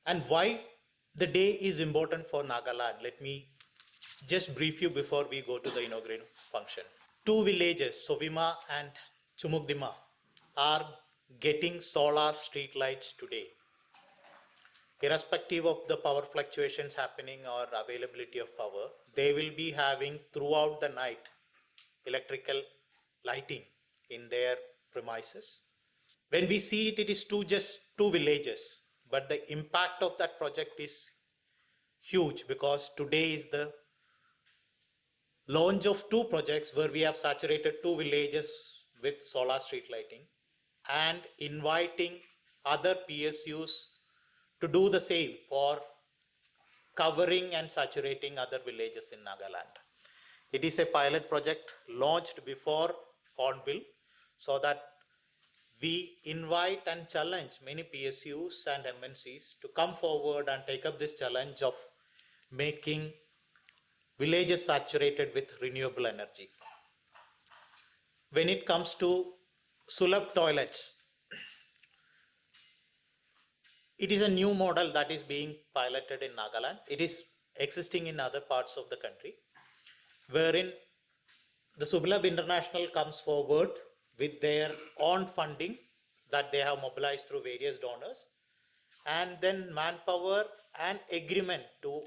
And why the day is important for Nagaland, let me just brief you before we go to the inaugural function. Two villages, Sovima and Chumoukedima, are getting solar street lights today. Irrespective of the power fluctuations happening or availability of power, they will be having throughout the night electrical lighting in their premises. When we see it, it is just two villages, but the impact of that project is huge because today is the launch of two projects where we have saturated two villages with solar street lighting and inviting other PSUs to do the same for covering and saturating other villages in Nagaland. It is a pilot project launched before Hornbill so that we invite and challenge many PSUs and MNCs to come forward and take up this challenge of making villages saturated with renewable energy. When it comes to Sulabh toilets, it is a new model that is being piloted in Nagaland. It is existing in other parts of the country, wherein the Sulabh International comes forward with their own funding that they have mobilized through various donors, and then manpower and agreement to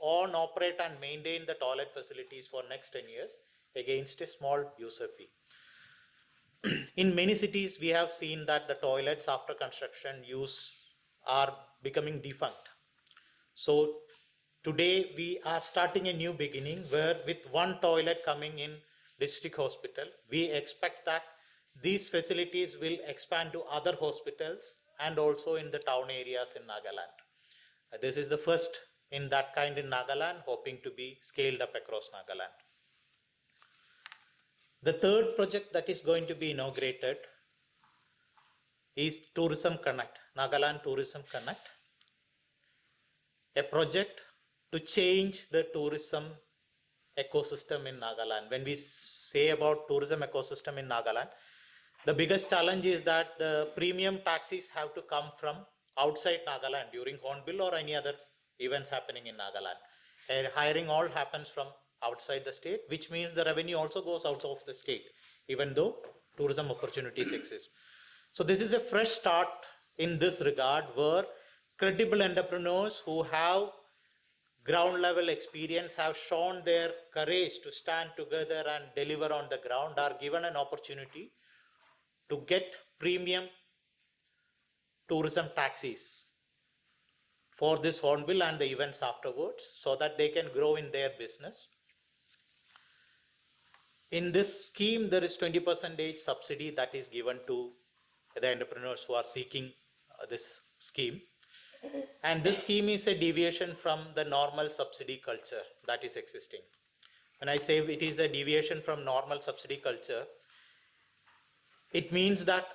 own, operate and maintain the toilet facilities for next 10 years against a small user fee. In many cities, we have seen that the toilets after construction use are becoming defunct. So today we are starting a new beginning where with one toilet coming in district hospital, we expect that these facilities will expand to other hospitals and also in the town areas in Nagaland. This is the first in that kind in Nagaland, hoping to be scaled up across Nagaland. The third project that is going to be inaugurated is Tourism Connect, Nagaland Tourism Connect, a project to change the tourism ecosystem in Nagaland. When we say about tourism ecosystem in Nagaland, the biggest challenge is that the premium taxis have to come from outside Nagaland during Hornbill or any other events happening in Nagaland. And hiring all happens from outside the state, which means the revenue also goes out of the state, even though tourism opportunities exist. So this is a fresh start in this regard where credible entrepreneurs who have ground level experience have shown their courage to stand together and deliver on the ground are given an opportunity to get premium tourism taxis for this Hornbill and the events afterwards so that they can grow in their business. In this scheme, there is 20% subsidy that is given to the entrepreneurs who are seeking this scheme. And this scheme is a deviation from the normal subsidy culture that is existing. When I say it is a deviation from normal subsidy culture, it means that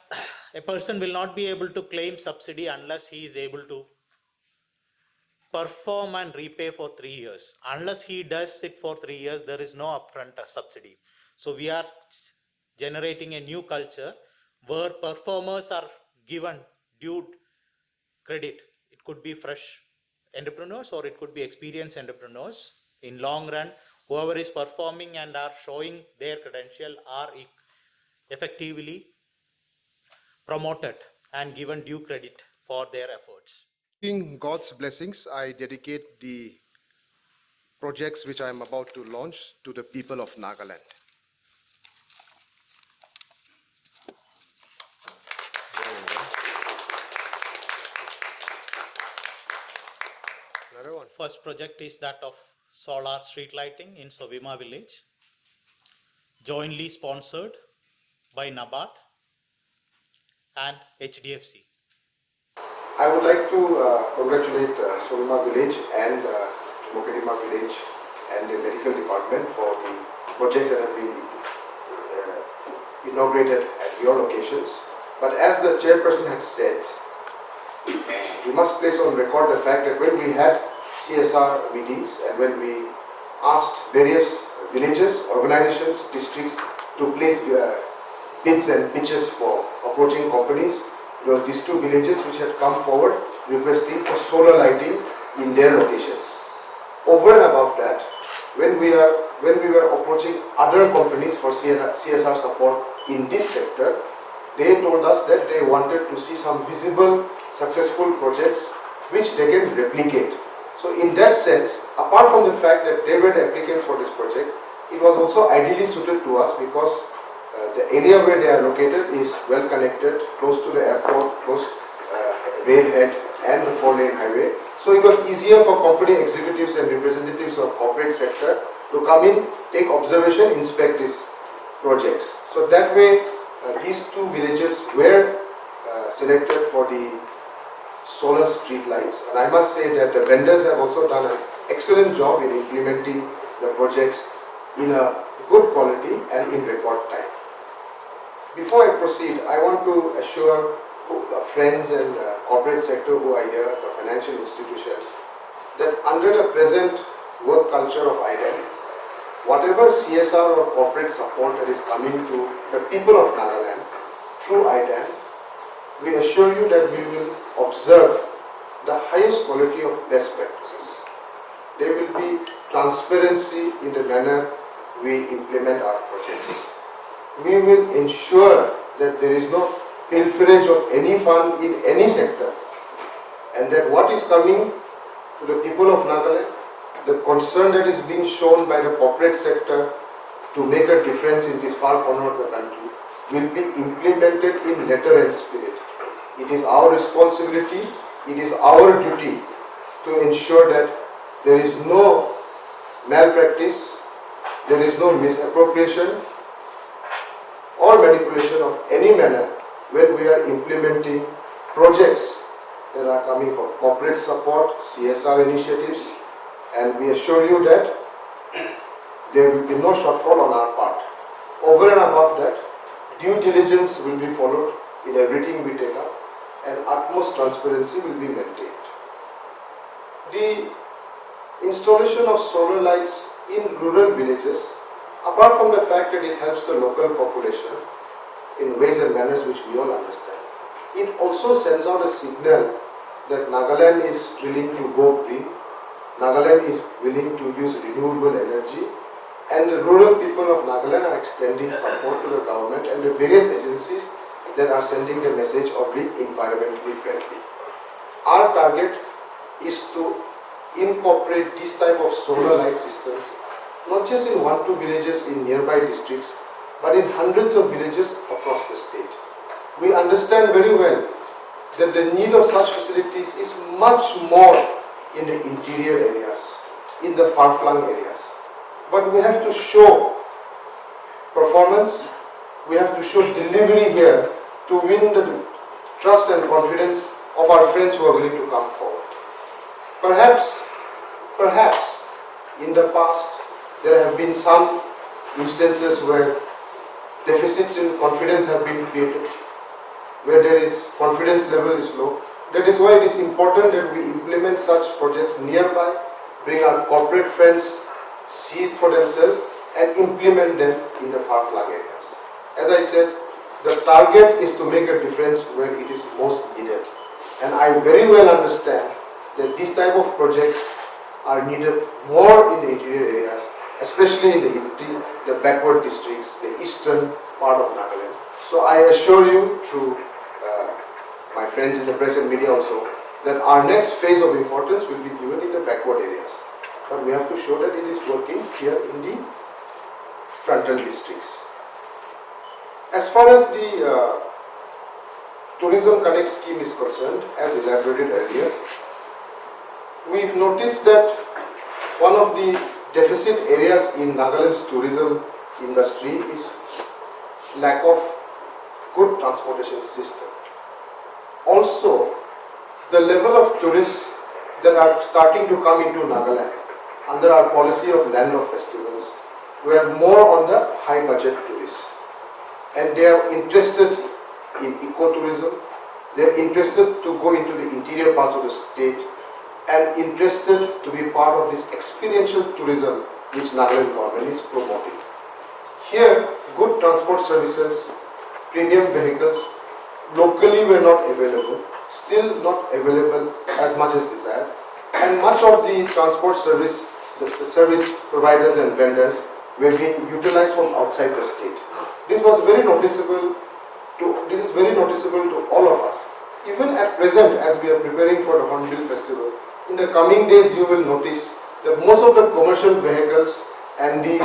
a person will not be able to claim subsidy unless he is able to perform and repay for 3 years. Unless he does it for 3 years, there is no upfront subsidy. So we are generating a new culture where performers are given due credit. It could be fresh entrepreneurs or it could be experienced entrepreneurs. In long run, whoever is performing and are showing their credential are effectively promoted and given due credit for their efforts. In God's blessings, I dedicate the projects which I am about to launch to the people of Nagaland. Another one. First project is that of solar street lighting in Sovima Village, jointly sponsored by NABARD and HDFC. I would like to congratulate Sovima Village and Chumoukedima Village and the medical department for the projects that have been inaugurated at your locations. But as the chairperson has said, we must place on record the fact that when we had CSR meetings and when we asked various villages, organizations, districts to place bids and pitches for approaching companies, it was these two villages which had come forward requesting for solar lighting in their locations. Over and above that, when we were approaching other companies for CSR support in this sector, they told us that they wanted to see some visible, successful projects which they can replicate. So in that sense, apart from the fact that they were the applicants for this project, it was also ideally suited to us because the area where they are located is well connected, close to the airport, close railhead and the 4-lane highway. So it was easier for company executives and representatives of corporate sector to come in, take observation, inspect these projects. So that way, these two villages were selected for the solar street lights. And I must say that the vendors have also done an excellent job in implementing the projects in a good quality and in record time. Before I proceed, I want to assure friends and corporate sector who are here, the financial institutions, that under the present work culture of IDAN, whatever CSR or corporate support that is coming to the people of Nagaland through IDAN, we assure you that we will observe the highest quality of best practices. There will be transparency in the manner we implement our projects. We will ensure that there is no pilferage of any fund in any sector, and that what is coming to the people of Nagaland, the concern that is being shown by the corporate sector to make a difference in this far corner of the country will be implemented in letter and spirit. It is our responsibility, it is our duty to ensure that there is no malpractice, there is no misappropriation or manipulation of any manner when we are implementing projects that are coming from corporate support, CSR initiatives, and we assure you that there will be no shortfall on our part. Over and above that, due diligence will be followed in everything we take up, and utmost transparency will be maintained. The installation of solar lights in rural villages, apart from the fact that it helps the local population in ways and manners which we all understand, it also sends out a signal that Nagaland is willing to go green, Nagaland is willing to use renewable energy, and the rural people of Nagaland are extending support to the government and the various agencies that are sending the message of being environmentally friendly. Our target is to incorporate this type of solar light systems not just in 1-2 villages in nearby districts, but in hundreds of villages across the state. We understand very well that the need of such facilities is much more in the interior areas, in the far-flung areas. But we have to show performance, we have to show delivery here to win the trust and confidence of our friends who are willing to come forward. Perhaps, in the past, there have been some instances where deficits in confidence have been created, where there is confidence level is low. That is why it is important that we implement such projects nearby, bring our corporate friends, see it for themselves, and implement them in the far-flung areas. As I said, the target is to make a difference where it is most needed. And I very well understand that this type of projects are needed more in the interior areas, especially in the backward districts, the eastern part of Nagaland. So I assure you through my friends in the press and media also, that our next phase of importance will be given in the backward areas. But we have to show that it is working here in the frontal districts. As far as the Tourism Connect scheme is concerned, as elaborated earlier, we've noticed that one of the deficit areas in Nagaland's tourism industry is lack of good transportation system. Also, the level of tourists that are starting to come into Nagaland under our policy of land of festivals were more on the high budget tourists, and they are interested in ecotourism, they are interested to go into the interior parts of the state and interested to be part of this experiential tourism which Nagaland government is promoting. Here, good transport services, premium vehicles locally were not available, still not available as much as desired, and much of the transport service, the service providers and vendors were being utilized from outside the state. This is very noticeable to all of us. Even at present, as we are preparing for the Hornbill Festival, in the coming days you will notice that most of the commercial vehicles and the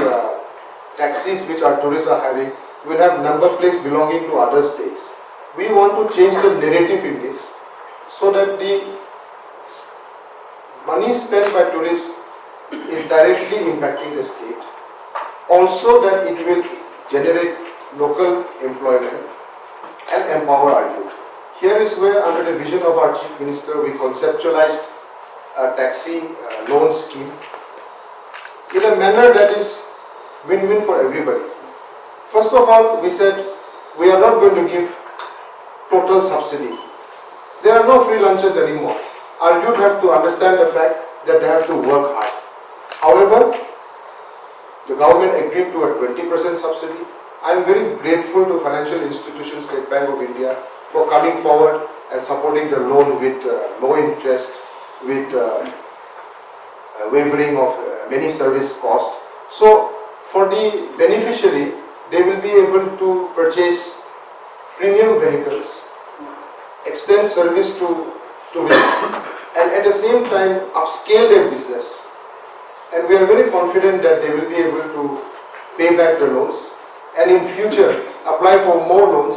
taxis which our tourists are having will have number plates belonging to other states. We want to change the narrative in this so that the money spent by tourists is directly impacting the state. Also that it will generate local employment and empower our youth. Here is where, under the vision of our Chief Minister, we conceptualized a taxi loan scheme in a manner that is win-win for everybody. First of all, we said we are not going to give total subsidy. There are no free lunches anymore. Our youth have to understand the fact that they have to work hard. However, the government agreed to a 20% subsidy. I am very grateful to financial institutions, State Bank of India, for coming forward and supporting the loan with low interest, with wavering of many service costs. So, for the beneficiary, they will be able to purchase premium vehicles, extend service to tourists, and at the same time upscale their business. And we are very confident that they will be able to pay back the loans and in future apply for more loans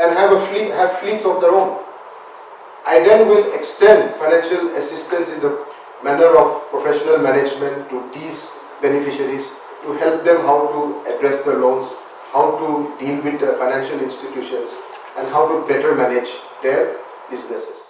and have fleets of their own. IDAN will extend financial assistance in the manner of professional management to these beneficiaries to help them how to address the loans, how to deal with the financial institutions, and how to better manage their businesses.